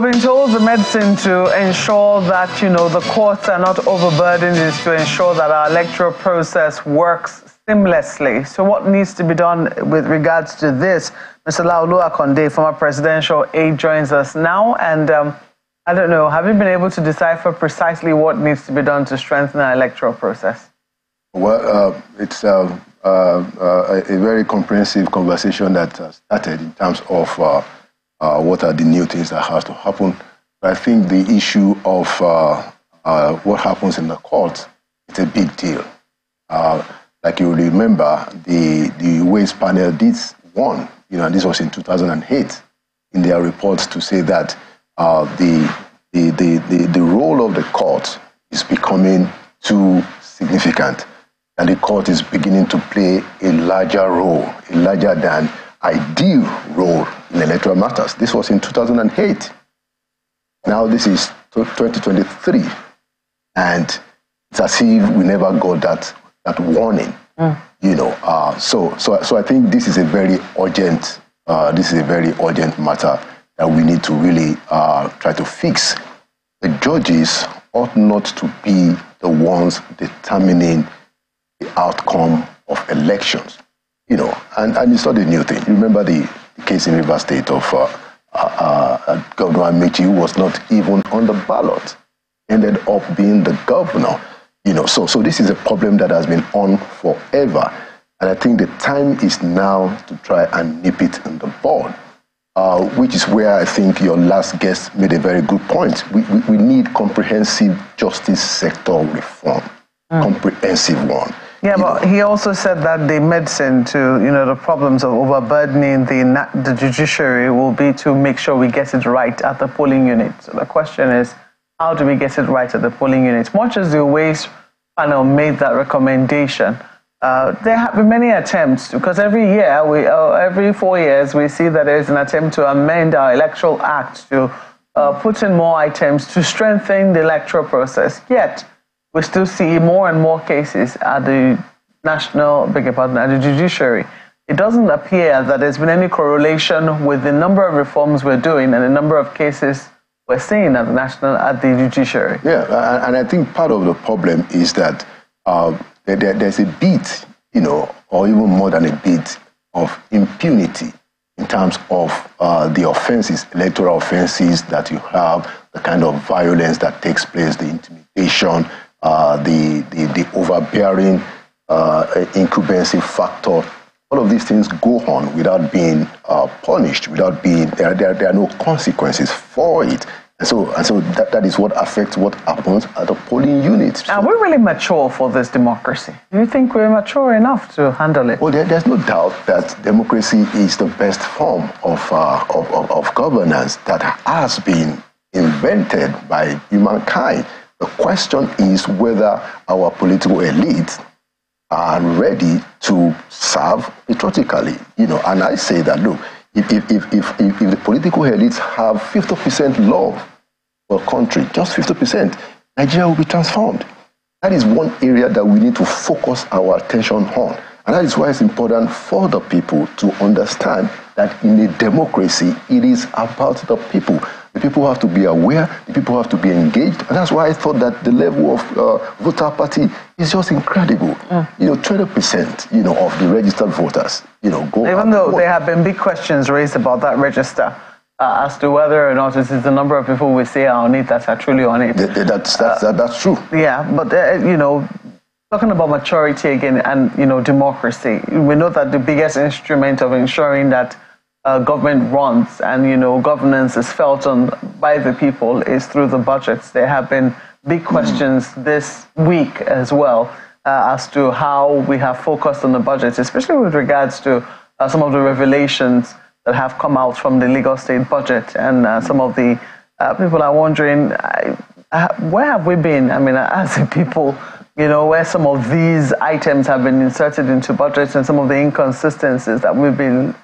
we've been told the medicine to ensure that, the courts are not overburdened is to ensure that our electoral process works seamlessly. So what needs to be done with regards to this? Mr. Laolu Akande, former presidential aide, joins us now. And I don't know, have you been able to decipher precisely what needs to be done to strengthen our electoral process? Well, it's a very comprehensive conversation that started in terms of what are the new things that have to happen. But I think the issue of what happens in the court is a big deal. Like you remember, the Ways panel did one, and this was in 2008, in their reports to say that the role of the court is becoming too significant, and the court is beginning to play a larger role, a larger than ideal role in electoral matters. This was in 2008. Now this is 2023, and it's as if we never got that warning. So I think this is a very urgent matter that we need to really try to fix. The judges ought not to be the ones determining the outcome of elections. And it's not a new thing. Remember the case in Rivers State of Governor Amechi, who was not even on the ballot, ended up being the governor. So this is a problem that has been on forever. And I think the time is now to try and nip it in the bud, which is where I think your last guest made a very good point. We need comprehensive justice sector reform, comprehensive one. Yeah, but he also said that the medicine to, the problems of overburdening the judiciary will be to make sure we get it right at the polling unit. So the question is, how do we get it right at the polling unit? Much as the Ways panel made that recommendation, there have been many attempts, because every year, every 4 years, we see that there is an attempt to amend our electoral act to put in more items to strengthen the electoral process. Yet, we still see more and more cases at the at the judiciary. It doesn't appear that there's been any correlation with the number of reforms we're doing and the number of cases we're seeing at the judiciary. Yeah, and I think part of the problem is that there's a bit, or even more than a bit of impunity in terms of the offenses, electoral offenses that you have, the kind of violence that takes place, the intimidation, the overbearing incumbency factor. All of these things go on without being punished, without being there are no consequences for it. And so that is what affects what happens at the polling units. Are we really mature for this democracy? Do you think we're mature enough to handle it? Well, there's no doubt that democracy is the best form of governance that has been invented by humankind. The question is whether our political elites are ready to serve patriotically. And I say that, look, if the political elites have 50% love for the country, just 50%, Nigeria will be transformed. That is one area that we need to focus our attention on. And that is why it's important for the people to understand that in a democracy, it is about the people. The people have to be aware, the people have to be engaged. And that's why I thought that the level of voter apathy is just incredible. 20%, of the registered voters, go. Even though there have been big questions raised about that register as to whether or not it is the number of people we say are on it that are truly on it. That's true. Yeah, but, talking about maturity again and, democracy, we know that the biggest instrument of ensuring that government runs and, governance is felt on by the people is through the budgets. There have been big questions this week as well as to how we have focused on the budget, especially with regards to some of the revelations that have come out from the Lagos State budget. And some of the people are wondering, where have we been? I mean, as a people, where some of these items have been inserted into budgets and some of the inconsistencies that we've been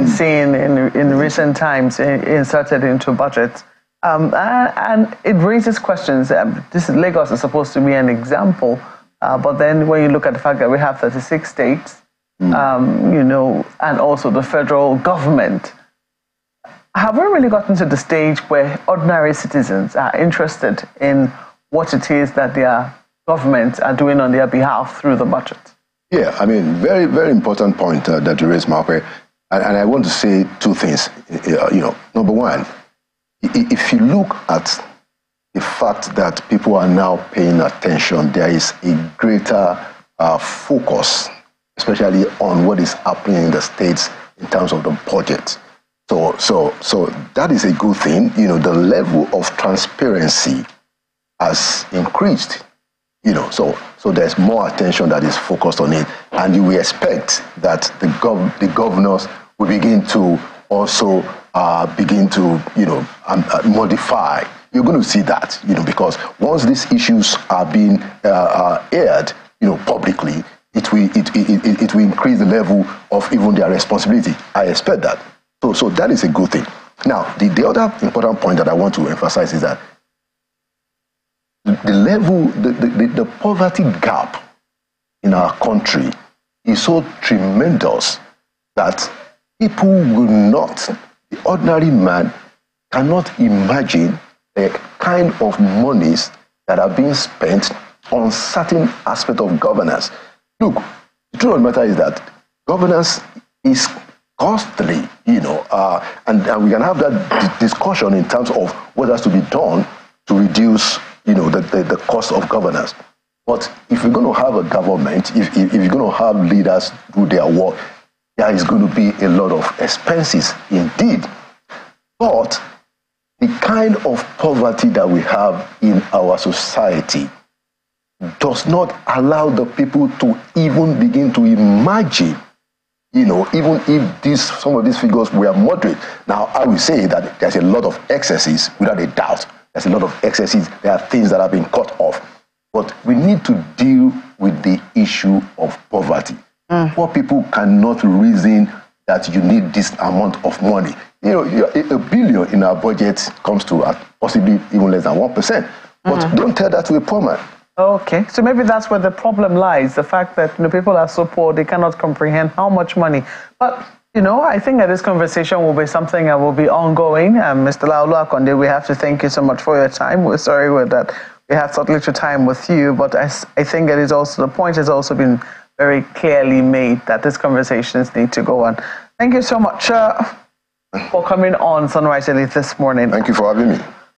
seeing in recent times inserted into budgets. And it raises questions. Lagos is supposed to be an example, but then when you look at the fact that we have 36 states, and also the federal government, have we really gotten to the stage where ordinary citizens are interested in what it is that their governments are doing on their behalf through the budget? Yeah, I mean, very, very important point that you raised, Mark. And I want to say two things. Number one, if you look at the fact that people are now paying attention, there is a greater focus, especially on what is happening in the states in terms of the budget. So that is a good thing. The level of transparency has increased. So there's more attention that is focused on it, and you will expect that the governors will begin to also modify. You're going to see that, because once these issues are being aired, publicly, it will increase the level of even their responsibility. I expect that. So that is a good thing. Now, the other important point that I want to emphasize is that the poverty gap in our country is so tremendous that people will not, the ordinary man cannot imagine the kind of monies that are being spent on certain aspects of governance. Look, the truth of the matter is that governance is costly, and we can have that discussion in terms of what has to be done to reduce, the cost of governance. But if you're going to have a government, if you're going to have leaders do their work, there is going to be a lot of expenses indeed. But the kind of poverty that we have in our society does not allow the people to even begin to imagine, even if some of these figures were moderate. Now, I will say that there's a lot of excesses, without a doubt. There's a lot of excesses. There are things that have been cut off. But we need to deal with the issue of poverty. Poor people cannot reason that you need this amount of money. A billion in our budget comes to possibly even less than 1%. But don't tell that to a poor man. Okay, so maybe that's where the problem lies, the fact that people are so poor, they cannot comprehend how much money. But, I think that this conversation will be something that will be ongoing. Mr. Laolu Akande, we have to thank you so much for your time. We're sorry that we had so little time with you, but I think it is also, the point has also been very clearly made that these conversations need to go on. Thank you so much for coming on Sunrise Elite this morning. Thank you for having me.